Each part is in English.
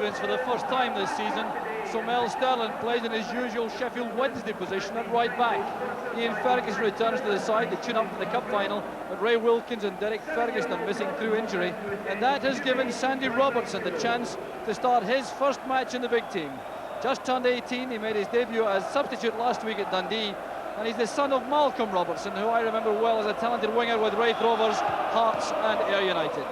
appearance for the first time this season, so Mel Sterling plays in his usual Sheffield Wednesday position at right back. Ian Ferguson returns to the side to tune up for the cup final, but Ray Wilkins and Derek Ferguson are missing through injury, and that has given Sandy Robertson the chance to start his first match in the big team. Just turned 18, he made his debut as substitute last week at Dundee, and he's the son of Malcolm Robertson, who I remember well as a talented winger with Raith Rovers, Hearts and Ayr United.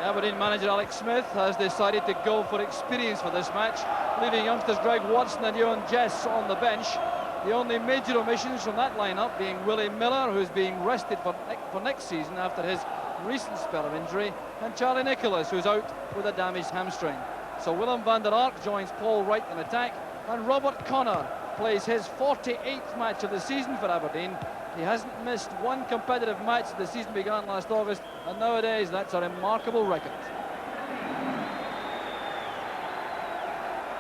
Aberdeen manager Alex Smith has decided to go for experience for this match, leaving youngsters Greg Watson and Ewan Jess on the bench. The only major omissions from that lineup being Willie Miller, who's being rested for next season after his recent spell of injury, and Charlie Nicholas, who's out with a damaged hamstring. So Willem van der Ark joins Paul Wright in attack, and Robert Connor plays his 48th match of the season for Aberdeen. He hasn't missed one competitive match since the season began last August, and nowadays that's a remarkable record.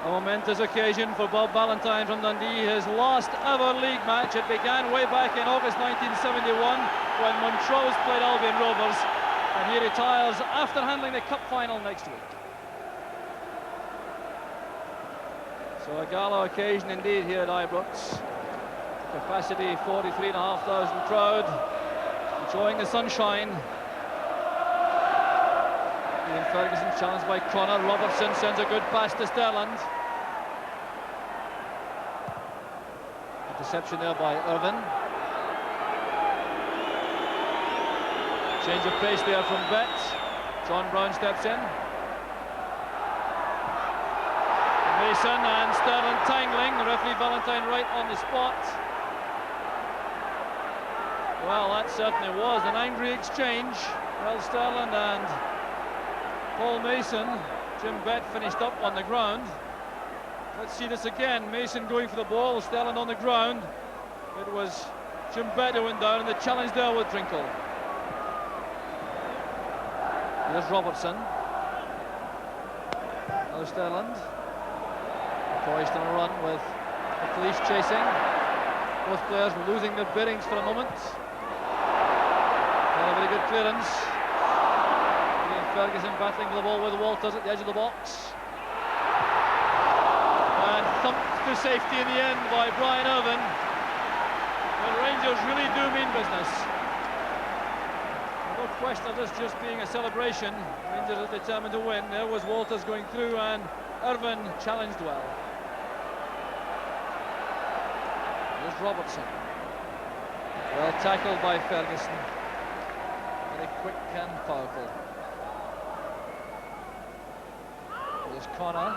A momentous occasion for Bob Valentine from Dundee, his last ever league match. It began way back in August 1971 when Montrose played Albion Rovers, and he retires after handling the cup final next week. So a gala occasion indeed here at Ibrox. Capacity 43,500 crowd, enjoying the sunshine. Ian Ferguson challenged by Connor. Robertson sends a good pass to Sterland. Interception there by Irvin. Change of pace there from Bet. John Brown steps in. Mason and Sterling tangling. The referee Valentine right on the spot. Well, that certainly was an angry exchange. Well, Sterling and Paul Mason. Jim Bett finished up on the ground. Let's see this again. Mason going for the ball, Sterling on the ground. It was Jim Bett who went down, and the challenge there with Drinkle. Here's Robertson. Now Sterling. Poised on a run with the police chasing. Both players were losing their bearings for a moment. Not a very good clearance. Ian Ferguson battling for the ball with Walters at the edge of the box. And thumped to safety in the end by Brian Irvin. The Rangers really do mean business. No question of this just being a celebration. Rangers are determined to win. There was Walters going through, and Irvin challenged well. Here's Robertson. Well tackled by Ferguson. Very quick and powerful. Here's Connor.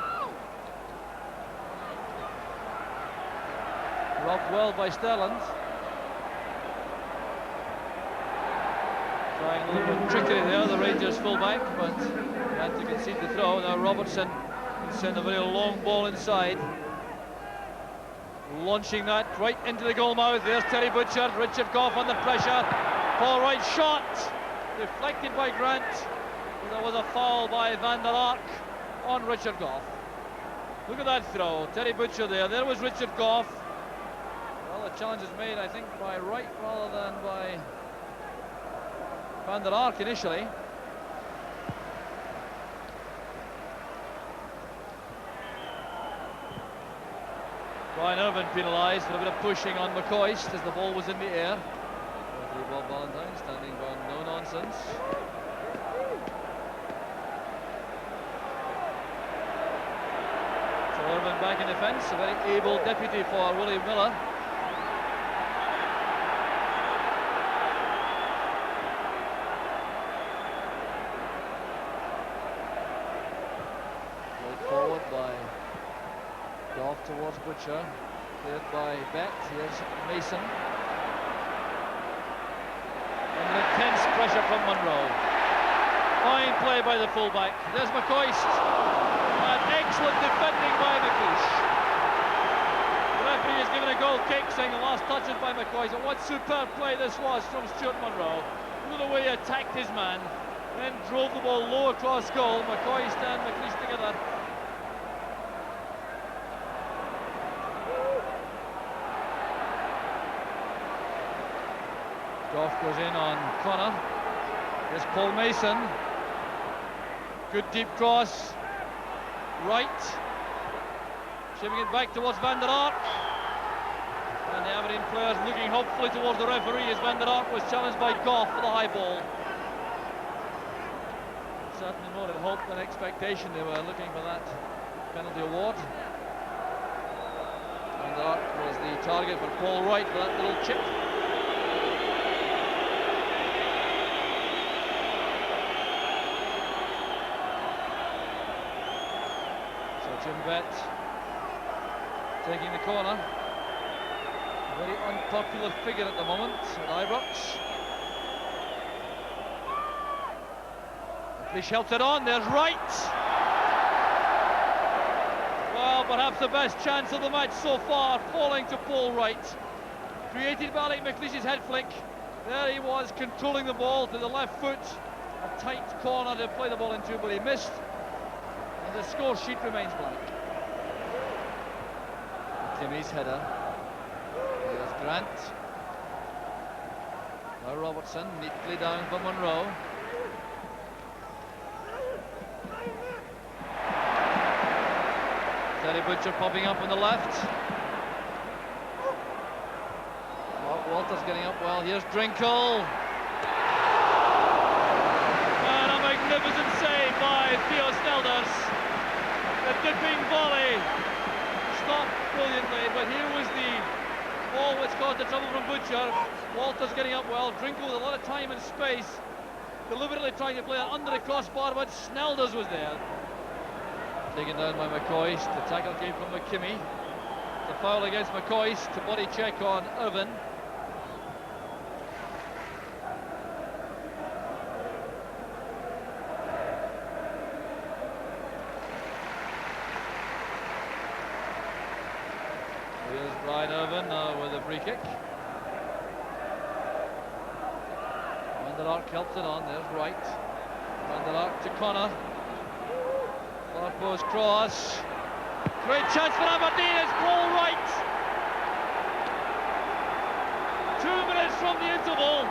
Robbed well by Sterland. Trying a little bit trickery there, the Rangers fullback, but had to concede the throw. Now Robertson can send a very long ball inside. Launching that right into the goal mouth. There's Terry Butcher. Richard Gough under pressure. Paul Wright shot. Deflected by Grant. There was a foul by Van der Ark on Richard Gough. Look at that throw. Terry Butcher there. There was Richard Gough. Well, the challenge is made, I think, by Wright rather than by Van der Ark initially. Brian Irvin penalised for a bit of pushing on McCoist as the ball was in the air. Referee Bob Valentine standing for no nonsense. So Irvin back in defence, a very able deputy for Willie Miller. Played forward by Gough towards Butcher, cleared by Bett. Here's Mason. And intense pressure from Munro. Fine play by the fullback. There's McCoist. And excellent defending by McCoist. The referee has given a goal kick, saying the last touch is by McCoist. And what superb play this was from Stuart Munro. Look at the way he attacked his man, then drove the ball low across goal. McCoist and McCoist together. Gough goes in on Connor. There's Paul Mason. Good deep cross. Right. Shipping it back towards Van der Ark. And the Aberdeen players looking hopefully towards the referee as Van der Ark was challenged by Goff for the high ball. Certainly more in hope than expectation they were looking for that penalty award. Van der Ark was the target for Paul Wright for that little chip. So Jim Bett taking the corner. A very unpopular figure at the moment at Ibrox. McLeish helps it on, there's Wright. Well, perhaps the best chance of the match so far, falling to Paul Wright. Created by Alec McLeish's head flick. There he was, controlling the ball to the left foot. A tight corner to play the ball into, but he missed. And the score sheet remains blank. Timmy's header. Here's Grant. Now Robertson, neatly down for Monroe. Terry Butcher popping up on the left. Mark Walters getting up well. Here's Drinkle. And a magnificent save by Theo Snelders. The dipping volley stopped brilliantly, but here was the ball which caused the trouble from Butcher. Walters getting up well. Drinkle with a lot of time and space, deliberately trying to play it under the crossbar, but Snelders was there. Taken down by McCoist. The tackle came from McKimmie. The foul against McCoist. To body check on Irvin. Here's Brian Irvin now with a free kick. Van der Ark helps it on. There's Wright. Van der Ark to Connor. Far post cross. Great chance for Aberdeen. It's Paul Wright. 2 minutes from the interval.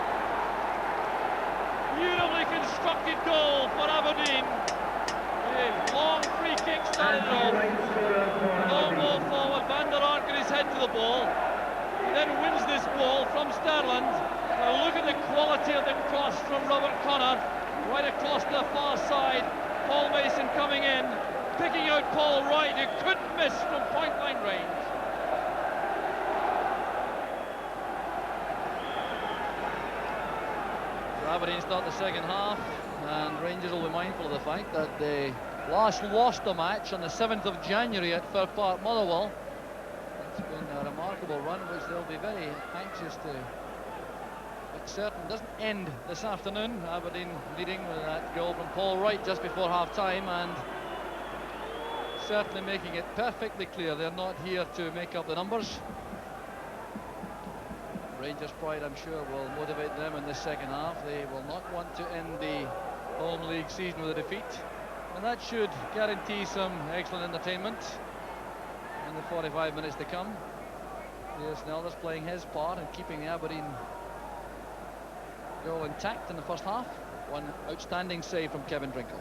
Beautifully constructed goal for Aberdeen. A long free kick started off. Long ball forward. Van der Ark got his head to the ball. He then wins this ball from Sterland. Now look at the quality of the cross from Robert Connor. Right across the far side. Paul Mason coming in, picking out Paul Wright, who couldn't miss from point-blank range. So Aberdeen start the second half, and Rangers will be mindful of the fact that they last lost the match on the 7th of January at Fir Park, Motherwell. It's been a remarkable run, which they'll be very anxious to. Certain doesn't end this afternoon. Aberdeen leading with that goal from Paul Wright just before half-time, and certainly making it perfectly clear they're not here to make up the numbers. Rangers' pride, I'm sure, will motivate them in this second half. They will not want to end the home league season with a defeat, and that should guarantee some excellent entertainment in the 45 minutes to come. Here's Snelders playing his part and keeping the Aberdeen goal intact in the first half. One outstanding save from Kevin Drinkle.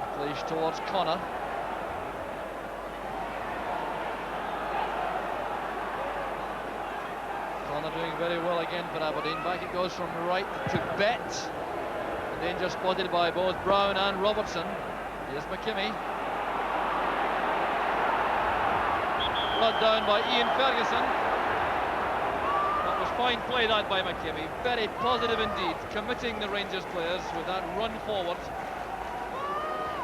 McLeish towards Connor. Connor doing very well again for Aberdeen. Back it goes from Wright to Bett. The danger spotted by both Brown and Robertson. Here's McKimmie. Brought down by Ian Ferguson. That was fine play that by McKimmie. Very positive indeed, committing the Rangers players with that run forward.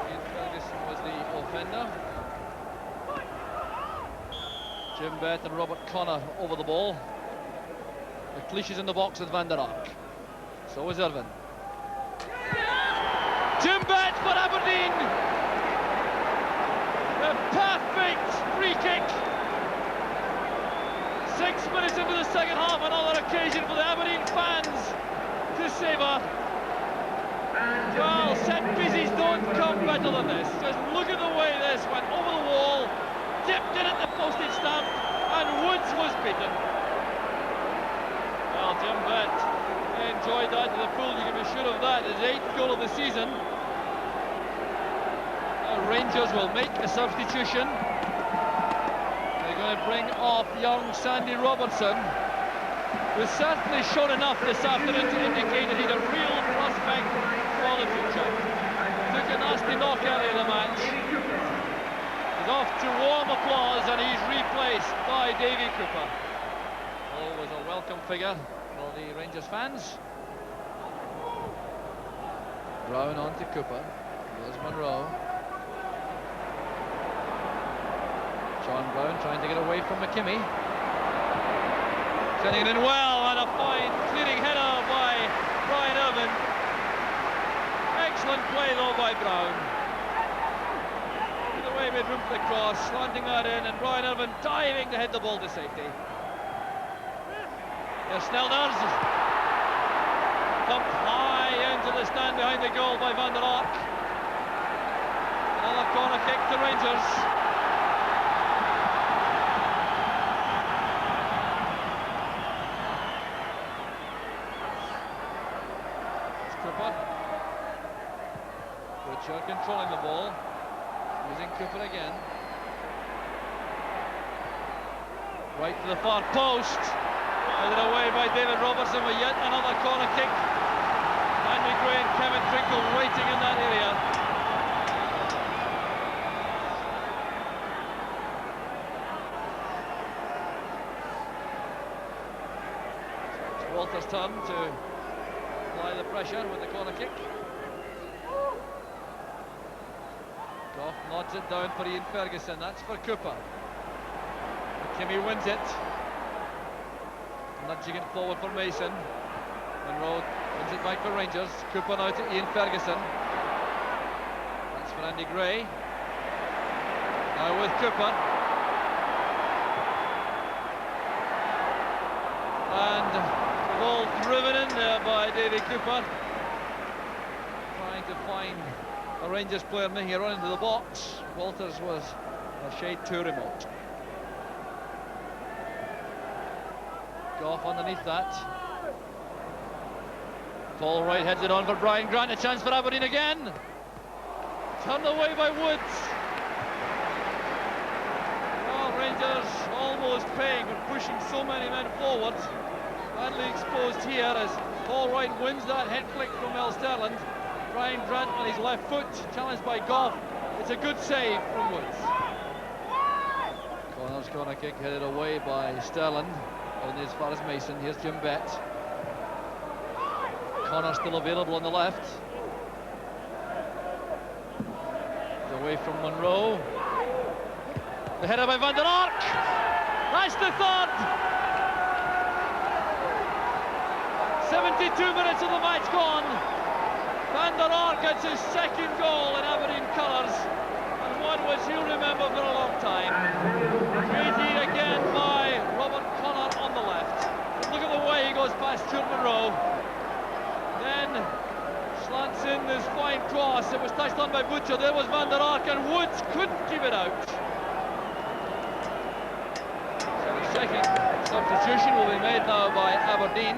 Ian Ferguson was the offender. Jim Bett and Robert Connor over the ball. McLeish is in the box with Van der Ark. So is Irvin. Jim Bett for Aberdeen. A perfect free kick. 6 minutes into the second half, another occasion for the Aberdeen fans to savour. Well, set pieces don't come better than this. Just look at the way this went over the wall, dipped in at the postage stamp, and Woods was beaten. Well, Jim Bett enjoyed that to the full, you can be sure of that. His 8th goal of the season. Now Rangers will make a substitution. They're going to bring off young Sandy Robertson, who's certainly shown enough this afternoon to indicate that he's a real prospect for the future. Took a nasty knock early in the match. He's off to warm applause, and he's replaced by Davy Cooper. Always a welcome figure for the Rangers fans. Brown on to Cooper. Here's Monroe. John Brown trying to get away from McKimmie. Sending it in well, and a fine clearing header by Brian Irvin. Excellent play though by Brown. The way he made room for the cross, slanting that in, and Brian Irvin diving to hit the ball to safety. Here's Snelders. Pumped high into the stand behind the goal by Van der Ark. Another corner kick to Rangers. It's Cooper. Butcher controlling the ball. Using Cooper again. Right to the far post. Headed away by David Robertson with yet another corner kick. Andy Gray and Kevin Trinkle waiting in that area. So it's Walter's turn to apply the pressure with the corner kick. Goff nods it down for Ian Ferguson. That's for Cooper. McKimmie wins it. Nudging it forward for Mason. Monroe wins it back for Rangers. Cooper now to Ian Ferguson. That's for Andy Gray. Now with Cooper. And the ball driven in there by Davy Cooper. Trying to find a Rangers player making a run into the box. Walters was a shade too remote. Goff underneath that. Paul Wright heads it on for Brian Grant. A chance for Aberdeen again. Turned away by Woods. Well, Rangers almost paying for pushing so many men forward. Badly exposed here as Paul Wright wins that head flick from Mel Sterland. Brian Grant on his left foot, challenged by Goff. It's a good save from Woods. Connor's corner kick headed away by Sterland. And as far as Mason, here's Jim Bett. Connor still available on the left. Away from Monroe. The header by Van der Ark. That's the third. 72 minutes of the match gone. Van der Ark gets his second goal in Aberdeen colours, and one which he'll remember for a long time. Created again by Robert Connor on the left. Look at the way he goes past Stuart Monroe. Then slants in this fine cross. It was touched on by Butcher. There was Van der Ark, and Woods couldn't keep it out. So the second substitution will be made now by Aberdeen.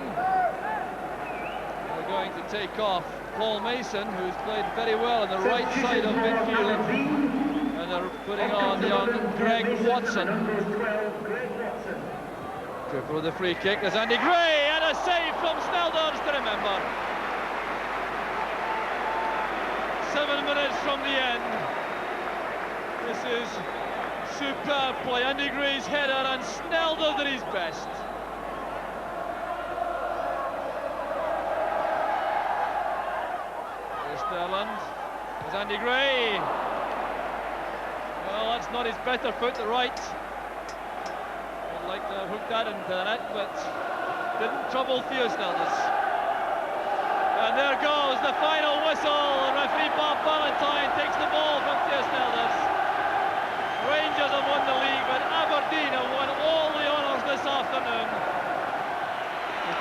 They're going to take off Paul Mason, who's played very well on the right side of midfield, and they're putting on young Greg Watson. Cooper with the free kick. There's Andy Gray, and a save from Snelders to remember. 7 minutes from the end. This is superb play. Andy Gray's header, and Snelders at his best. Sterland. There's Andy Gray. Well, that's not his better foot, the right. Would like to hook that into the net, but didn't trouble Theo Snelders. And there goes the final whistle. Referee Bob Valentine takes the ball from Theo Snelders. Rangers have won the league, but Aberdeen have won all the honours this afternoon.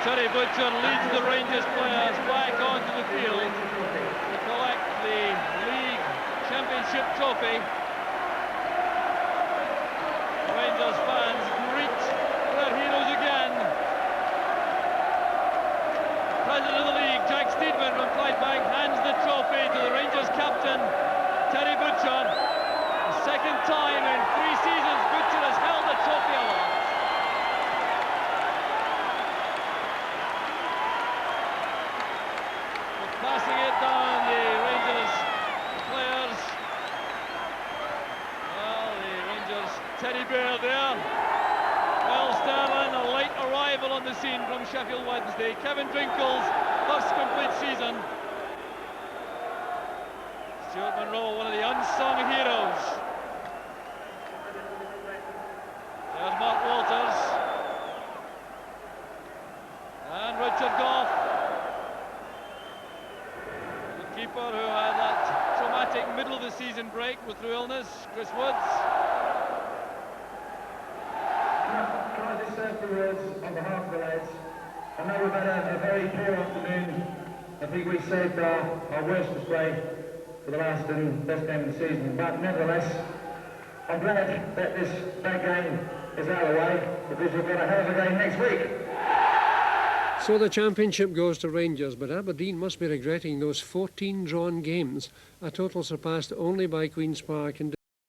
Terry Butcher leads the Rangers players back onto the field to collect the league championship trophy. Rangers fans greet their heroes again. President the scene from Sheffield Wednesday. Kevin Drinkle's first complete season. Stuart Monroe, one of the unsung heroes. There's Mark Walters. And Richard Gough. The keeper who had that traumatic middle of the season break with through illness, Chris Woods. Can I just say a few words on behalf of the lads? I know we've had a very poor afternoon. I think we saved our worst display for the last and best game of the season, but nevertheless, I'm glad that this bad game is out of the way, because we've got a hell of a game next week. So the championship goes to Rangers, but Aberdeen must be regretting those 14 drawn games, a total surpassed only by Queen's Park in